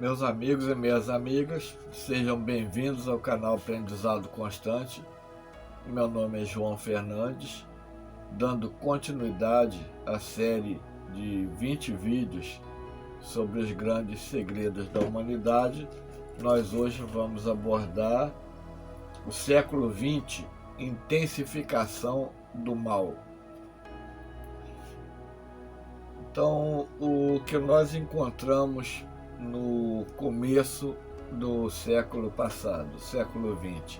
Meus amigos e minhas amigas, sejam bem-vindos ao canal Aprendizado Constante. Meu nome é João Fernandes, dando continuidade à série de 20 vídeos sobre os grandes segredos da humanidade. Nós hoje vamos abordar o século XX, intensificação do mal. Então, o que nós encontramos no começo do século passado, século XX.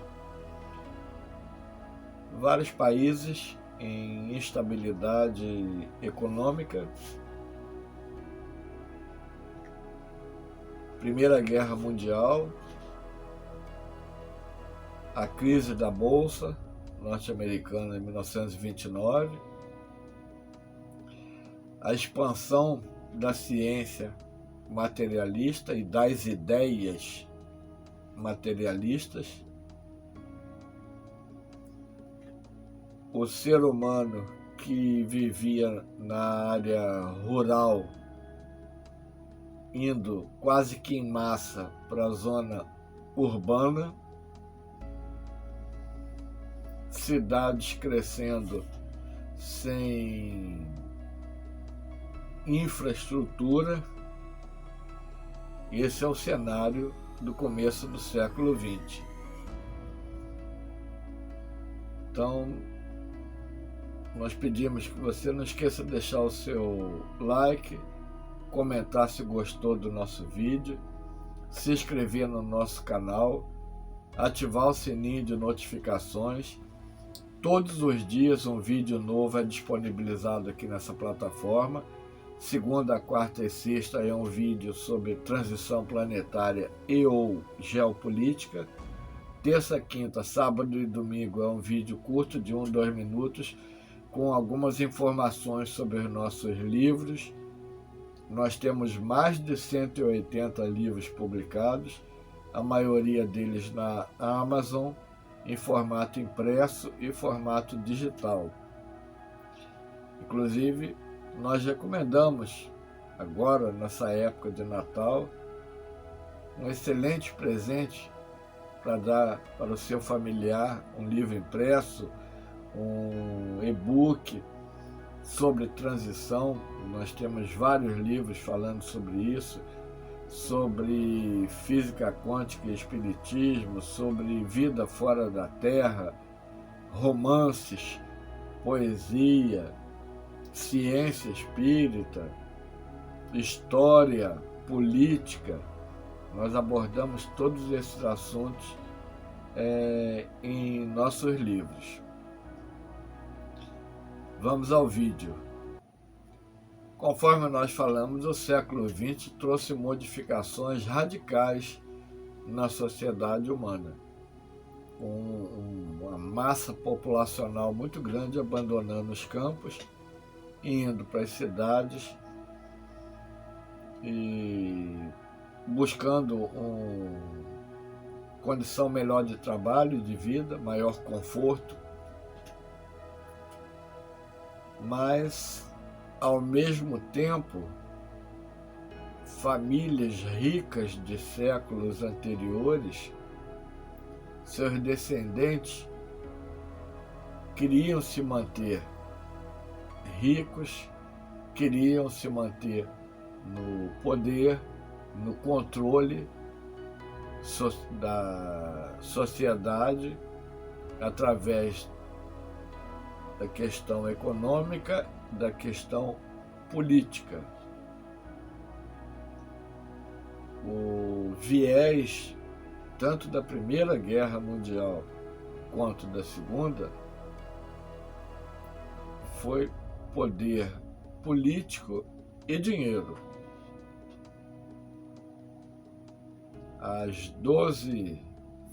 Vários países em instabilidade econômica, Primeira Guerra Mundial, a crise da Bolsa norte-americana em 1929, a expansão da ciência materialista e das ideias materialistas, o ser humano que vivia na área rural indo quase que em massa para a zona urbana, cidades crescendo sem infraestrutura. Esse é o cenário do começo do século XX. Então, nós pedimos que você não esqueça de deixar o seu like, comentar se gostou do nosso vídeo, se inscrever no nosso canal, ativar o sininho de notificações. Todos os dias um vídeo novo é disponibilizado aqui nessa plataforma. Segunda, quarta e sexta é um vídeo sobre transição planetária e ou geopolítica. Terça, quinta, sábado e domingo é um vídeo curto de 1-2 minutos com algumas informações sobre os nossos livros. Nós temos mais de 180 livros publicados, a maioria deles na Amazon, em formato impresso e formato digital. Inclusive, nós recomendamos, agora nessa época de Natal, um excelente presente para dar para o seu familiar, um livro impresso, um e-book sobre transição. Nós temos vários livros falando sobre isso, sobre física quântica e espiritismo, sobre vida fora da Terra, romances, poesia, ciência espírita, história, política. Nós abordamos todos esses assuntos em nossos livros. Vamos ao vídeo. Conforme nós falamos, o século XX trouxe modificações radicais na sociedade humana, com uma massa populacional muito grande abandonando os campos, indo para as cidades e buscando uma condição melhor de trabalho e de vida, maior conforto, mas, ao mesmo tempo, famílias ricas de séculos anteriores, seus descendentes queriam se manter ricos, queriam se manter no poder, no controle da sociedade através da questão econômica, da questão política. O viés tanto da Primeira Guerra Mundial quanto da Segunda foi poder político e dinheiro. As 12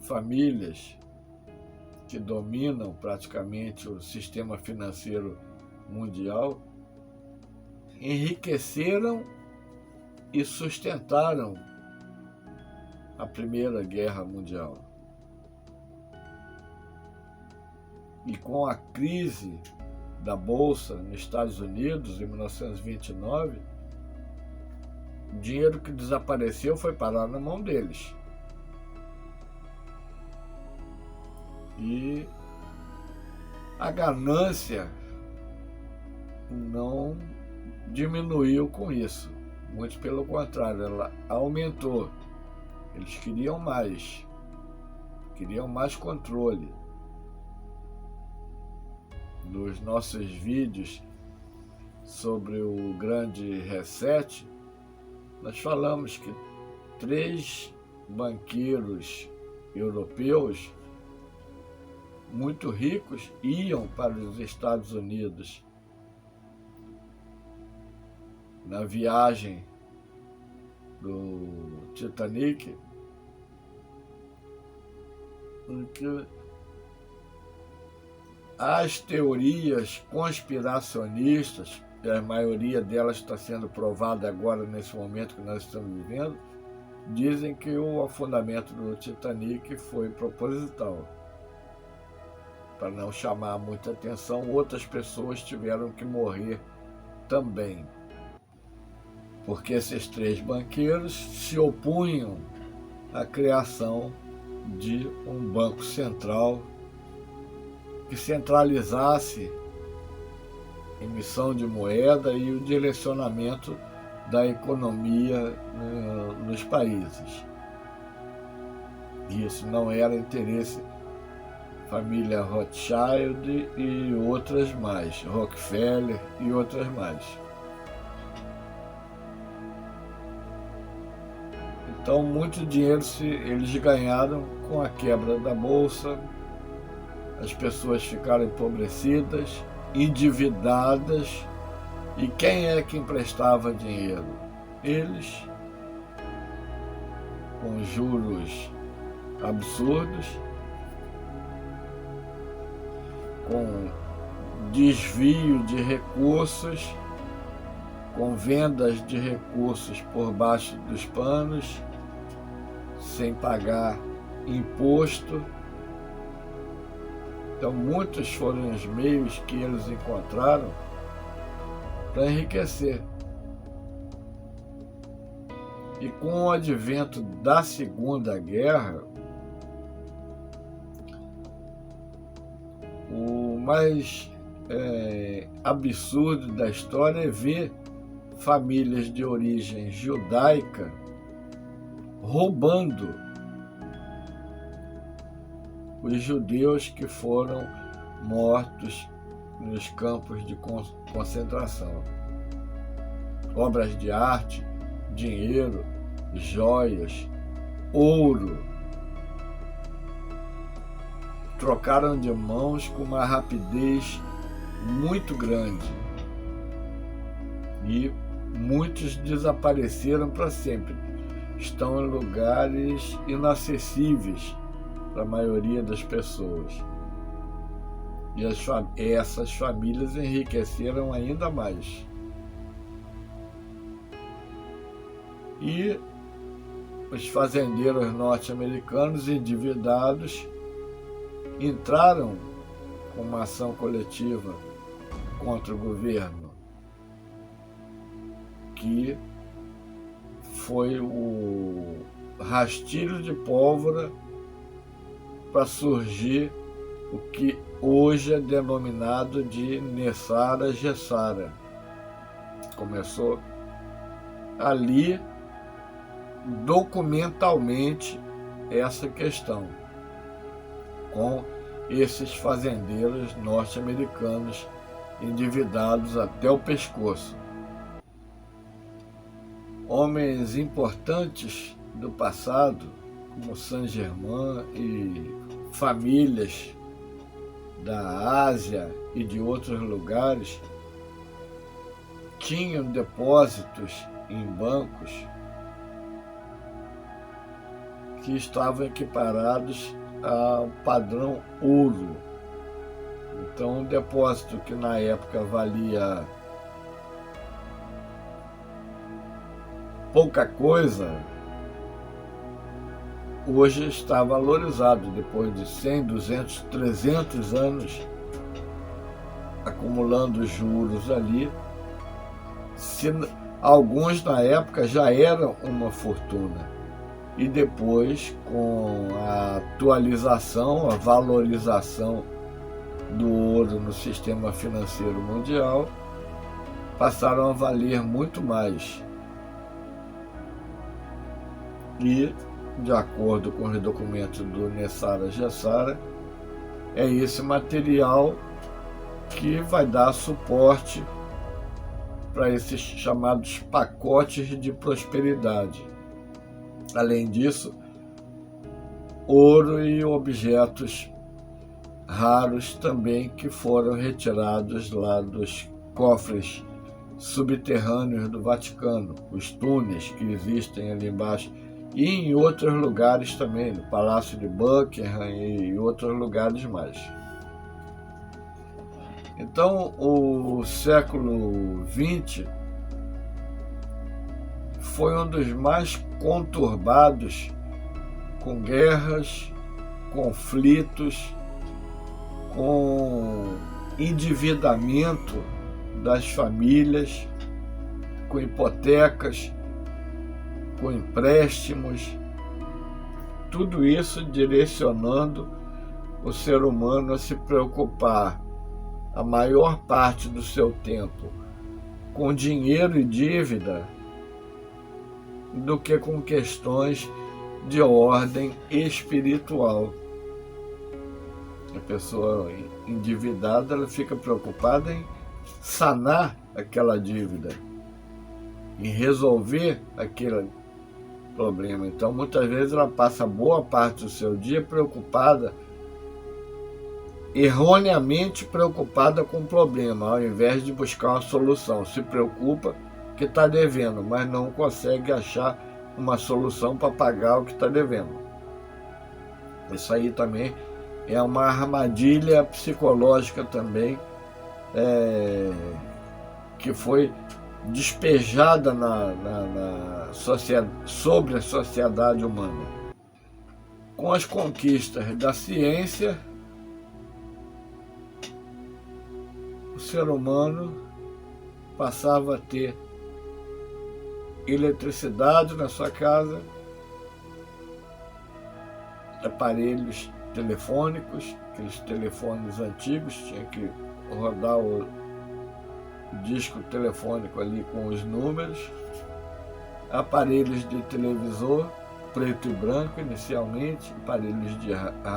famílias que dominam praticamente o sistema financeiro mundial enriqueceram e sustentaram a Primeira Guerra Mundial. E com a crise da Bolsa nos Estados Unidos, em 1929, O dinheiro que desapareceu foi parar na mão deles. E a ganância não diminuiu com isso. Muito pelo contrário, ela aumentou. Eles queriam mais controle. Nos nossos vídeos sobre o grande reset, nós falamos que 3 banqueiros europeus muito ricos iam para os Estados Unidos na viagem do Titanic, em que as teorias conspiracionistas, e a maioria delas está sendo provada agora nesse momento que nós estamos vivendo, dizem que o afundamento do Titanic foi proposital. Para não chamar muita atenção, outras pessoas tiveram que morrer também. Porque esses 3 banqueiros se opunham à criação de um banco central que centralizasse a emissão de moeda e o direcionamento da economia nos países. Isso não era interesse família Rothschild e outras mais, Rockefeller e outras mais. Então, muito dinheiro eles ganharam com a quebra da bolsa, as pessoas ficaram empobrecidas, endividadas. E quem é que emprestava dinheiro? Eles, com juros absurdos, com desvio de recursos, com vendas de recursos por baixo dos panos, sem pagar imposto. Então, muitos foram os meios que eles encontraram para enriquecer. E com o advento da Segunda Guerra, o mais absurdo da história é ver famílias de origem judaica roubando os judeus que foram mortos nos campos de concentração. Obras de arte, dinheiro, joias, ouro, trocaram de mãos com uma rapidez muito grande e muitos desapareceram para sempre. Estão em lugares inacessíveis para a maioria das pessoas. E essas famílias enriqueceram ainda mais. E os fazendeiros norte-americanos endividados entraram com uma ação coletiva contra o governo, que foi o rastilho de pólvora para surgir o que hoje é denominado de Nessara Gessara. Começou ali, documentalmente, essa questão, com esses fazendeiros norte-americanos endividados até o pescoço. Homens importantes do passado, como Saint-Germain e famílias da Ásia e de outros lugares, tinham depósitos em bancos que estavam equiparados ao padrão ouro. Então, um depósito que na época valia pouca coisa, hoje está valorizado, depois de 100, 200, 300 anos acumulando juros ali. Se Alguns na época já eram uma fortuna. E depois, com a atualização, a valorização do ouro no sistema financeiro mundial, passaram a valer muito mais. E, de acordo com os documentos do Nessara Gessara, é esse material que vai dar suporte para esses chamados pacotes de prosperidade. Além disso, ouro e objetos raros também que foram retirados lá dos cofres subterrâneos do Vaticano, os túneis que existem ali embaixo, e em outros lugares também, no Palácio de Buckingham e outros lugares mais. Então, o século XX foi um dos mais conturbados, com guerras, conflitos, com endividamento das famílias, com hipotecas, com empréstimos, tudo isso direcionando o ser humano a se preocupar a maior parte do seu tempo com dinheiro e dívida do que com questões de ordem espiritual. A pessoa endividada, ela fica preocupada em sanar aquela dívida, em resolver aquele problema. Então, muitas vezes ela passa boa parte do seu dia preocupada, erroneamente preocupada com o problema, ao invés de buscar uma solução. Se preocupa que está devendo, mas não consegue achar uma solução para pagar o que está devendo. Isso aí também é uma armadilha psicológica também, que foi despejada sobre a sociedade humana. Com as conquistas da ciência, o ser humano passava a ter eletricidade na sua casa, aparelhos telefônicos, aqueles telefones antigos, tinha que rodar o disco telefônico ali com os números, aparelhos de televisor, preto e branco inicialmente,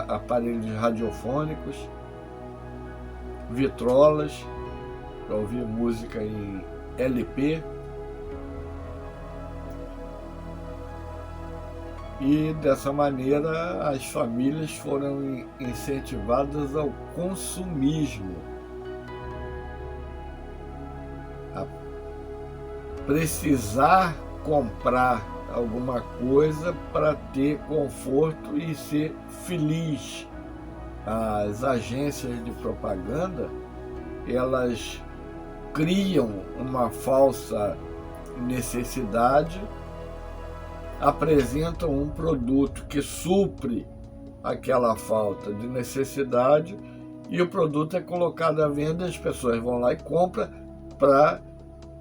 aparelhos radiofônicos, vitrolas para ouvir música em LP, e dessa maneira as famílias foram incentivadas ao consumismo, a precisar comprar alguma coisa para ter conforto e ser feliz. As agências de propaganda, elas criam uma falsa necessidade, apresentam um produto que supre aquela falta de necessidade e o produto é colocado à venda, as pessoas vão lá e compram para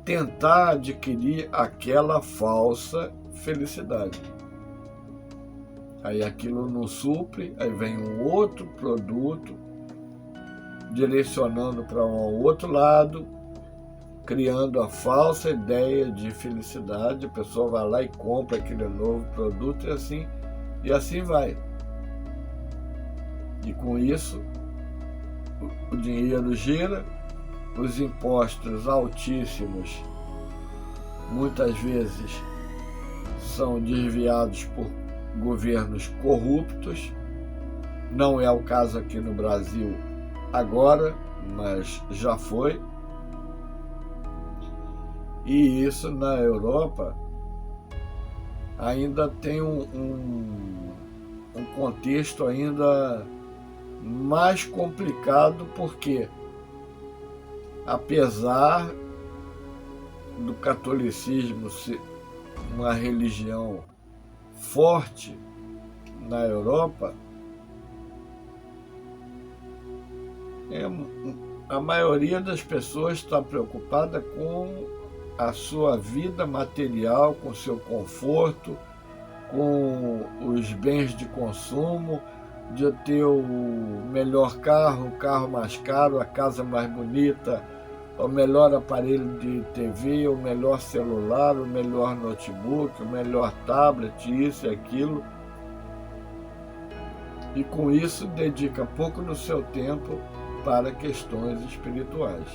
tentar adquirir aquela falsa felicidade. Aí aquilo não supre, aí vem um outro produto direcionando para um outro lado, criando a falsa ideia de felicidade. A pessoa vai lá e compra aquele novo produto e assim vai. E com isso, o dinheiro gira, os impostos altíssimos muitas vezes são desviados por governos corruptos. Não é o caso aqui no Brasil agora, mas já foi. E isso na Europa ainda tem um contexto ainda mais complicado, porque apesar do catolicismo ser uma religião forte na Europa, a maioria das pessoas está preocupada com a sua vida material, com seu conforto, com os bens de consumo, de ter o melhor carro, o carro mais caro, a casa mais bonita, o melhor aparelho de TV, o melhor celular, o melhor notebook, o melhor tablet, isso e aquilo. E com isso dedica pouco do seu tempo para questões espirituais.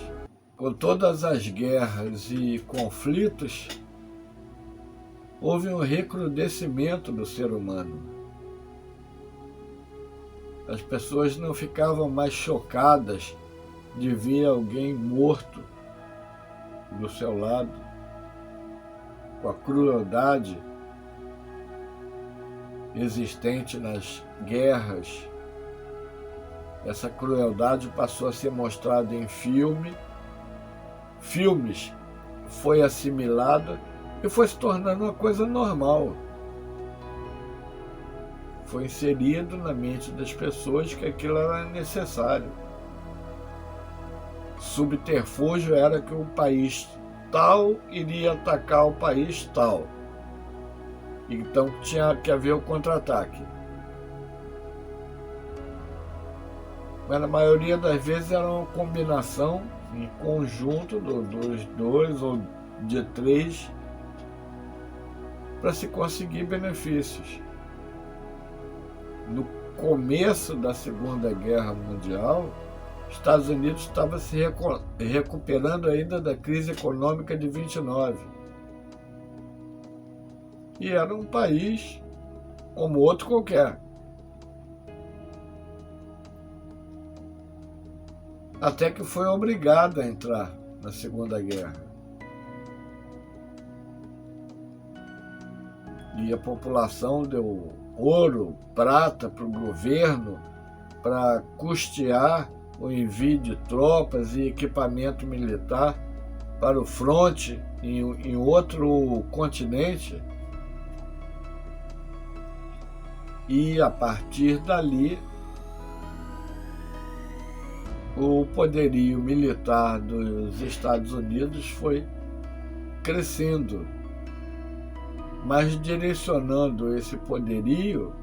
Com todas as guerras e conflitos, houve um recrudescimento do ser humano. As pessoas não ficavam mais chocadas de ver alguém morto do seu lado, com a crueldade existente nas guerras. Essa crueldade passou a ser mostrada em filmes, foi assimilada e foi se tornando uma coisa normal. Foi inserido na mente das pessoas que aquilo era necessário. Subterfúgio era que o país tal iria atacar o país tal. Então tinha que haver o contra-ataque. Mas na maioria das vezes era uma combinação em conjunto dos dois ou de três para se conseguir benefícios. No começo da Segunda Guerra Mundial, Estados Unidos estava se recuperando ainda da crise econômica de 29. E era um país como outro qualquer. Até que foi obrigado a entrar na Segunda Guerra. E a população deu ouro, prata para o governo para custear o envio de tropas e equipamento militar para o fronte em outro continente. E a partir dali, o poderio militar dos Estados Unidos foi crescendo, mas direcionando esse poderio,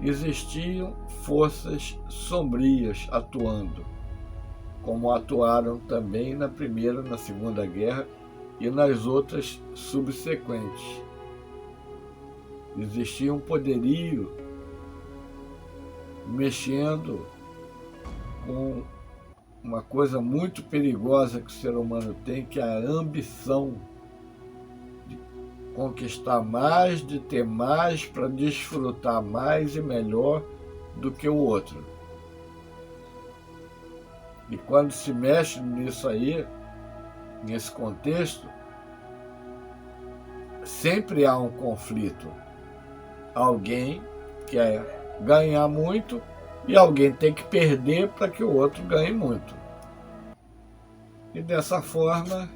existiam forças sombrias atuando, como atuaram também na Primeira e na Segunda Guerra e nas outras subsequentes. Existia um poderio mexendo com uma coisa muito perigosa que o ser humano tem, que é a ambição de conquistar mais, de ter mais, para desfrutar mais e melhor do que o outro. E quando se mexe nisso aí, nesse contexto, sempre há um conflito. Alguém quer ganhar muito e alguém tem que perder para que o outro ganhe muito. E dessa forma,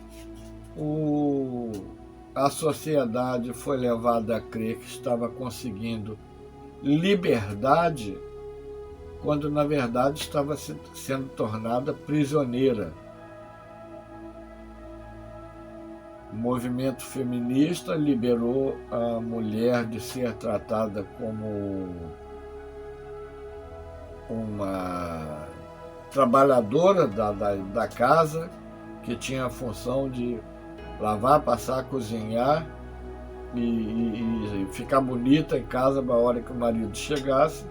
a sociedade foi levada a crer que estava conseguindo liberdade, quando na verdade estava sendo tornada prisioneira. O movimento feminista liberou a mulher de ser tratada como uma trabalhadora da casa, que tinha a função de lavar, passar, cozinhar e ficar bonita em casa na hora que o marido chegasse.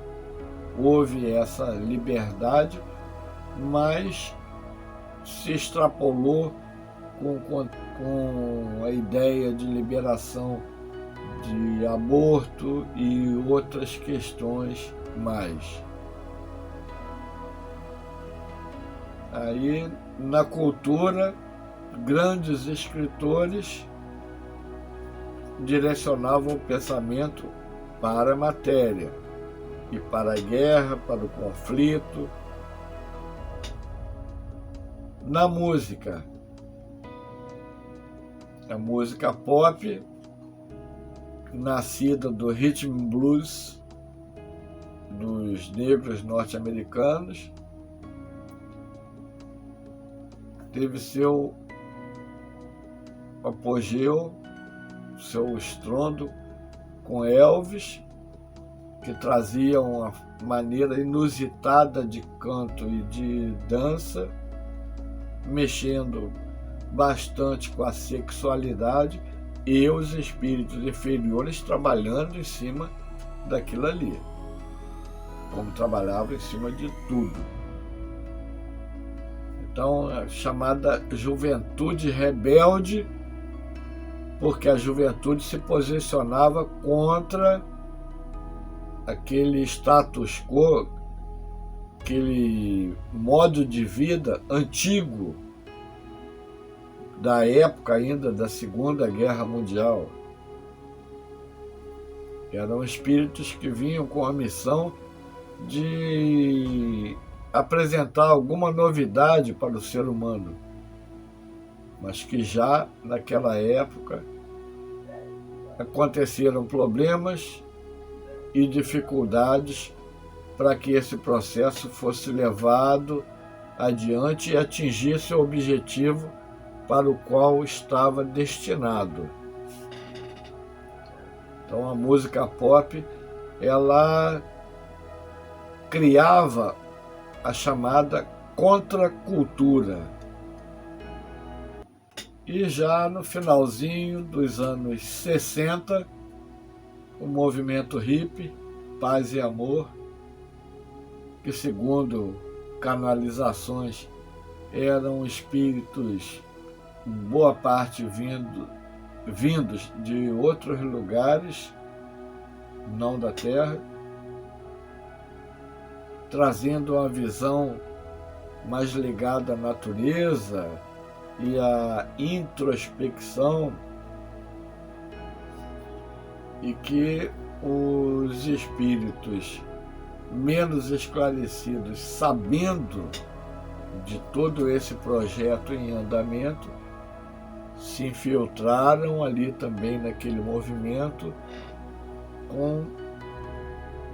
Houve essa liberdade, mas se extrapolou com a ideia de liberação de aborto e outras questões mais. Aí, na cultura, grandes escritores direcionavam o pensamento para a matéria e para a guerra, para o conflito. Na música, a música pop, nascida do rhythm blues dos negros norte-americanos, teve seu apogeu, seu estrondo com Elvis, que trazia uma maneira inusitada de canto e de dança, mexendo bastante com a sexualidade e os espíritos inferiores trabalhando em cima daquilo ali, como trabalhava em cima de tudo. Então, é chamada juventude rebelde, porque a juventude se posicionava contra aquele status quo, aquele modo de vida antigo da época ainda da Segunda Guerra Mundial. Eram espíritos que vinham com a missão de apresentar alguma novidade para o ser humano, mas que já naquela época aconteceram problemas e dificuldades para que esse processo fosse levado adiante e atingisse o objetivo para o qual estava destinado. Então a música pop, ela criava a chamada contracultura. E já no finalzinho dos anos 60, o movimento hippie, Paz e Amor, que segundo canalizações eram espíritos, boa parte vindos de outros lugares, não da Terra, trazendo uma visão mais ligada à natureza e à introspecção, e que os espíritos menos esclarecidos, sabendo de todo esse projeto em andamento, se infiltraram ali também naquele movimento com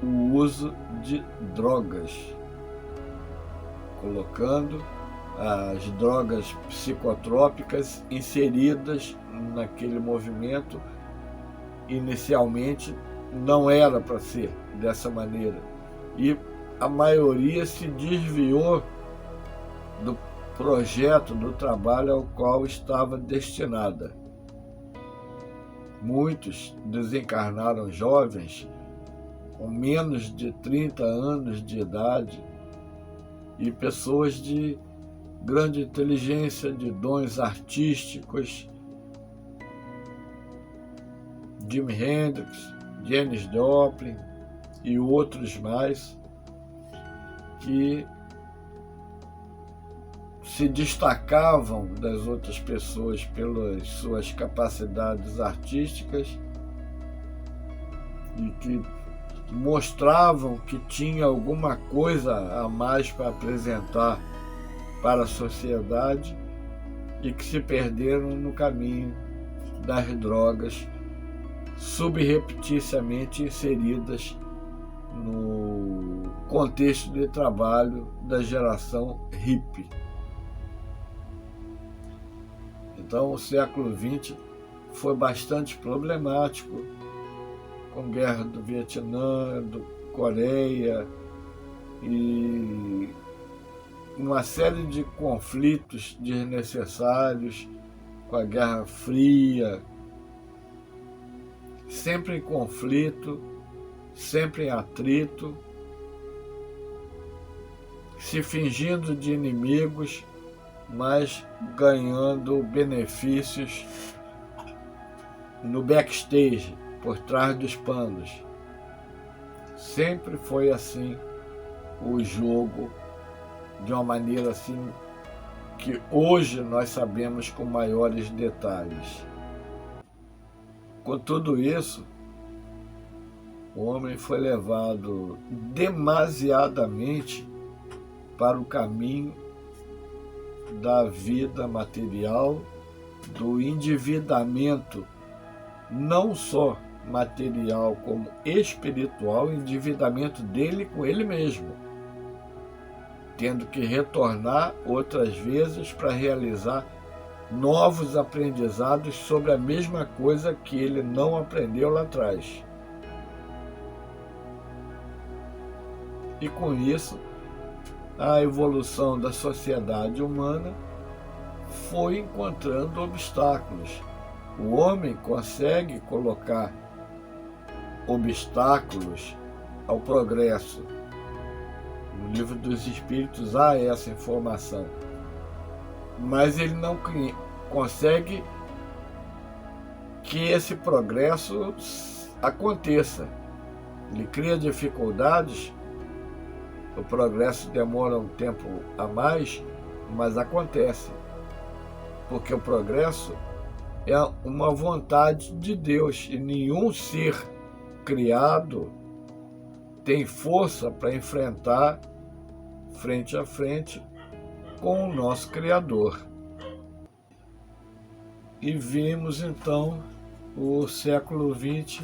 o uso de drogas, colocando as drogas psicotrópicas inseridas naquele movimento. Inicialmente não era para ser dessa maneira, e a maioria se desviou do projeto, do trabalho ao qual estava destinada. Muitos desencarnaram jovens, com menos de 30 anos de idade, e pessoas de grande inteligência, de dons artísticos, Jimi Hendrix, Janis Joplin e outros mais, que se destacavam das outras pessoas pelas suas capacidades artísticas e que mostravam que tinha alguma coisa a mais para apresentar para a sociedade, e que se perderam no caminho das drogas, subrepticiamente inseridas no contexto de trabalho da geração hippie. Então o século XX foi bastante problemático, com guerra do Vietnã, do Coreia e uma série de conflitos desnecessários, com a Guerra Fria, sempre em conflito, sempre em atrito, se fingindo de inimigos, mas ganhando benefícios no backstage, por trás dos panos. Sempre foi assim o jogo, de uma maneira assim que hoje nós sabemos com maiores detalhes. Com tudo isso, o homem foi levado demasiadamente para o caminho da vida material, do endividamento, não só material como espiritual, endividamento dele com ele mesmo, tendo que retornar outras vezes para realizar novos aprendizados sobre a mesma coisa que ele não aprendeu lá atrás. E com isso, a evolução da sociedade humana foi encontrando obstáculos. O homem consegue colocar obstáculos ao progresso. No Livro dos Espíritos há essa informação. Mas ele não consegue que esse progresso aconteça. Ele cria dificuldades, o progresso demora um tempo a mais, mas acontece. Porque o progresso é uma vontade de Deus e nenhum ser criado tem força para enfrentar frente a frente com o nosso Criador. E vimos então o século XX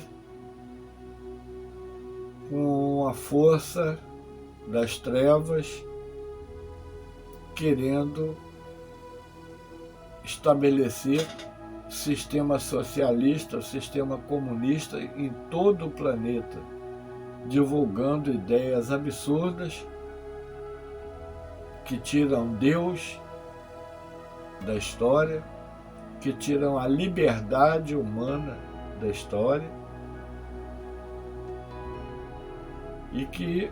com a força das trevas querendo estabelecer o sistema socialista, o sistema comunista em todo o planeta, divulgando ideias absurdas que tiram Deus da história, que tiram a liberdade humana da história e que,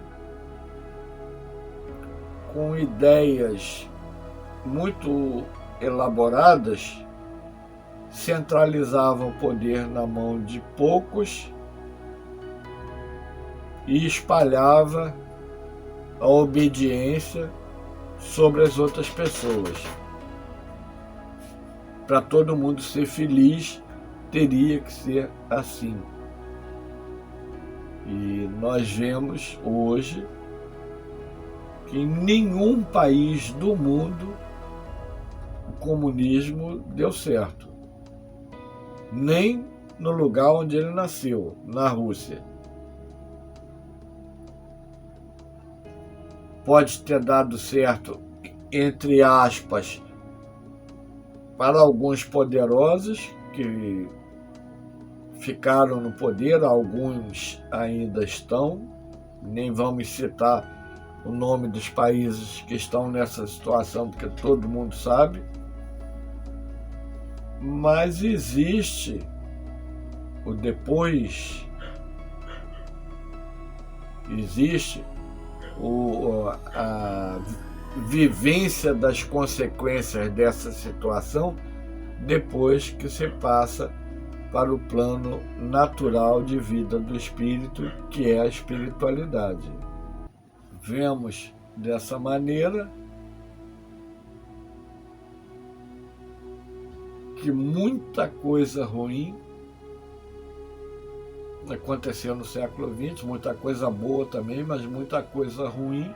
com ideias muito elaboradas, centralizavam o poder na mão de poucos e espalhava a obediência sobre as outras pessoas. Para todo mundo ser feliz, teria que ser assim. E nós vemos hoje que em nenhum país do mundo o comunismo deu certo. Nem no lugar onde ele nasceu, na Rússia. Pode ter dado certo, entre aspas, para alguns poderosos que ficaram no poder, alguns ainda estão, nem vamos citar o nome dos países que estão nessa situação, porque todo mundo sabe. Mas existe o depois, existe a vivência das consequências dessa situação depois que se passa para o plano natural de vida do espírito, que é a espiritualidade. Vemos dessa maneira que muita coisa ruim aconteceu no século XX, muita coisa boa também, mas muita coisa ruim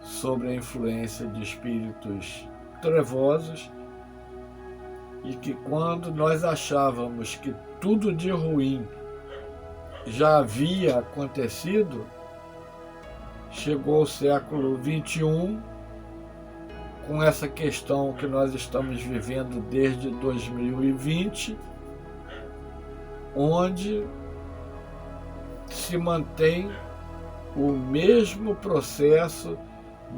sobre a influência de espíritos trevosos, e que quando nós achávamos que tudo de ruim já havia acontecido, chegou o século XXI com essa questão que nós estamos vivendo desde 2020, onde se mantém o mesmo processo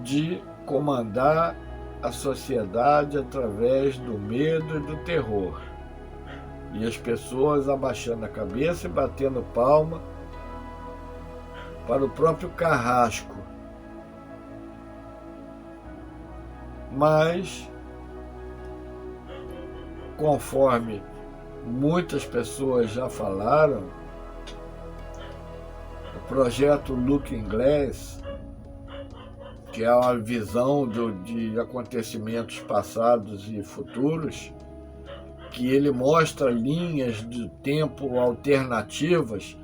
de comandar a sociedade através do medo e do terror. E as pessoas abaixando a cabeça e batendo palma para o próprio carrasco. Mas, conforme muitas pessoas já falaram, o projeto Looking Glass, que é uma visão de acontecimentos passados e futuros, que ele mostra linhas de tempo alternativas.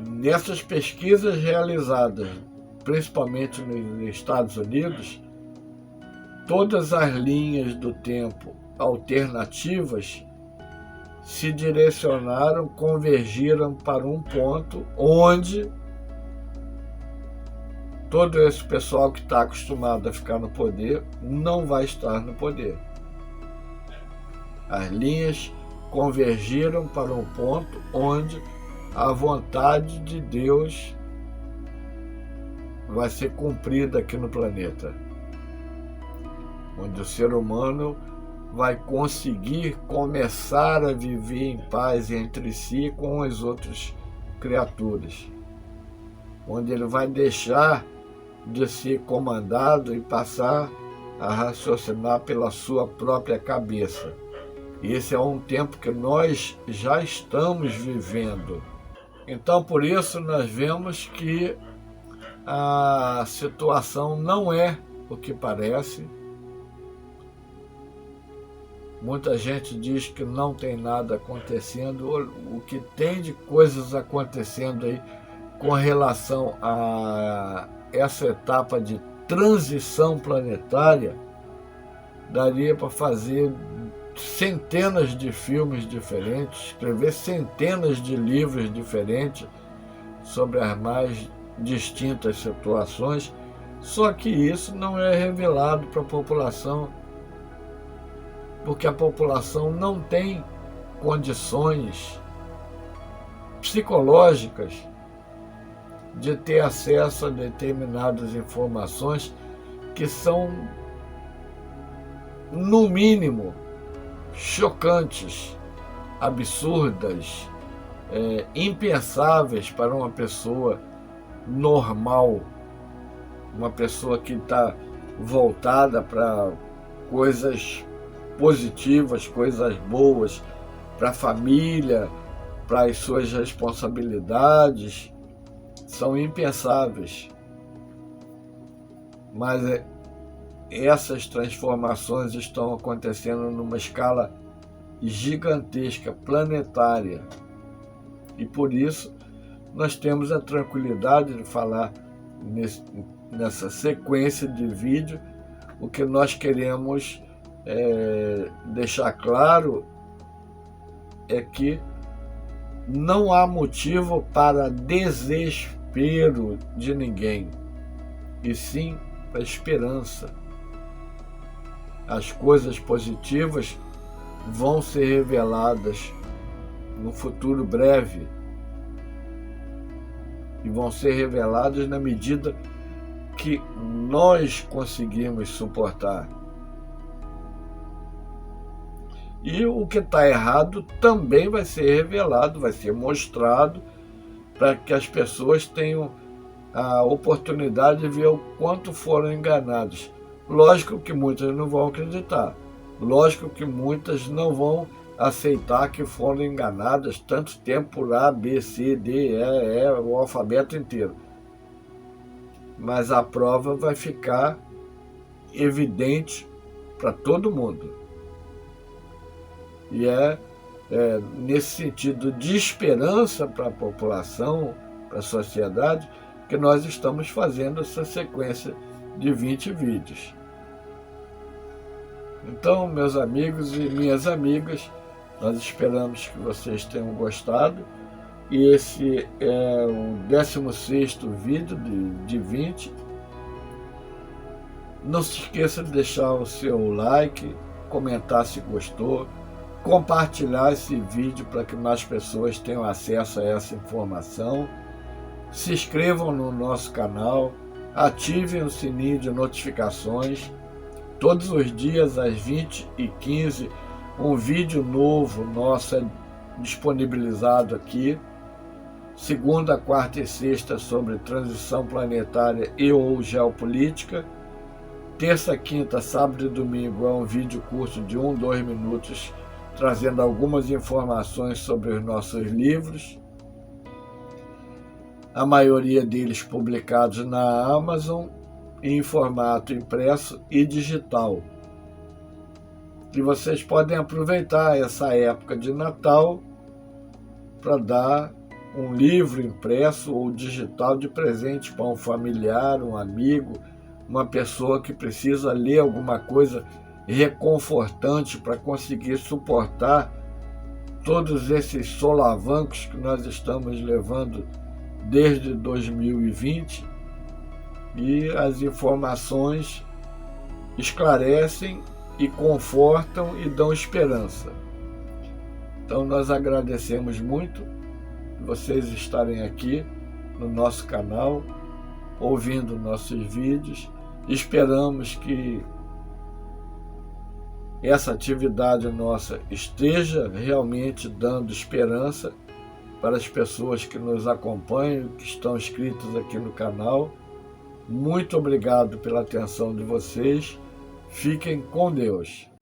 Nessas pesquisas realizadas, principalmente nos Estados Unidos, todas as linhas do tempo alternativas se direcionaram, convergiram para um ponto onde todo esse pessoal que está acostumado a ficar no poder não vai estar no poder. As linhas convergiram para um ponto onde a vontade de Deus vai ser cumprida aqui no planeta, onde o ser humano vai conseguir começar a viver em paz entre si com as outras criaturas, onde ele vai deixar de ser comandado e passar a raciocinar pela sua própria cabeça. E esse é um tempo que nós já estamos vivendo. Então, por isso, nós vemos que a situação não é o que parece. Muita gente diz que não tem nada acontecendo. O que tem de coisas acontecendo aí com relação a essa etapa de transição planetária, daria para fazer centenas de filmes diferentes, escrever centenas de livros diferentes sobre as mais distintas situações, só que isso não é revelado para a população, porque a população não tem condições psicológicas de ter acesso a determinadas informações que são, no mínimo, chocantes, absurdas, impensáveis para uma pessoa normal, uma pessoa que está voltada para coisas positivas, coisas boas, para a família, para as suas responsabilidades, são impensáveis. Mas essas transformações estão acontecendo numa escala gigantesca, planetária. E por isso nós temos a tranquilidade de falar nessa sequência de vídeo. O que nós queremos deixar claro é que não há motivo para desespero de ninguém, e sim para esperança. As coisas positivas vão ser reveladas no futuro breve, e vão ser reveladas na medida que nós conseguimos suportar. E o que está errado também vai ser revelado, vai ser mostrado, para que as pessoas tenham a oportunidade de ver o quanto foram enganados. Lógico que muitas não vão acreditar. Lógico que muitas não vão aceitar que foram enganadas tanto tempo por A, B, C, D, E, o alfabeto inteiro. Mas a prova vai ficar evidente para todo mundo. E nesse sentido de esperança para a população, para a sociedade, que nós estamos fazendo essa sequência de 20 vídeos. Então, meus amigos e minhas amigas, nós esperamos que vocês tenham gostado. E esse é o 16º vídeo de 20. Não se esqueça de deixar o seu like, comentar se gostou, compartilhar esse vídeo para que mais pessoas tenham acesso a essa informação. Se inscrevam no nosso canal, ativem o sininho de notificações. Todos os dias às 20h15 um vídeo novo nosso é disponibilizado aqui. Segunda, quarta e sexta sobre transição planetária e ou geopolítica. Terça, quinta, sábado e domingo é um vídeo curto de 1-2 minutos trazendo algumas informações sobre os nossos livros, a maioria deles publicados na Amazon em formato impresso e digital. E vocês podem aproveitar essa época de Natal para dar um livro impresso ou digital de presente para um familiar, um amigo, uma pessoa que precisa ler alguma coisa reconfortante para conseguir suportar todos esses solavancos que nós estamos levando desde 2020. e as informações esclarecem e confortam e dão esperança. Então nós agradecemos muito vocês estarem aqui no nosso canal, ouvindo nossos vídeos. Esperamos que essa atividade nossa esteja realmente dando esperança para as pessoas que nos acompanham, que estão inscritos aqui no canal. Muito obrigado pela atenção de vocês. Fiquem com Deus.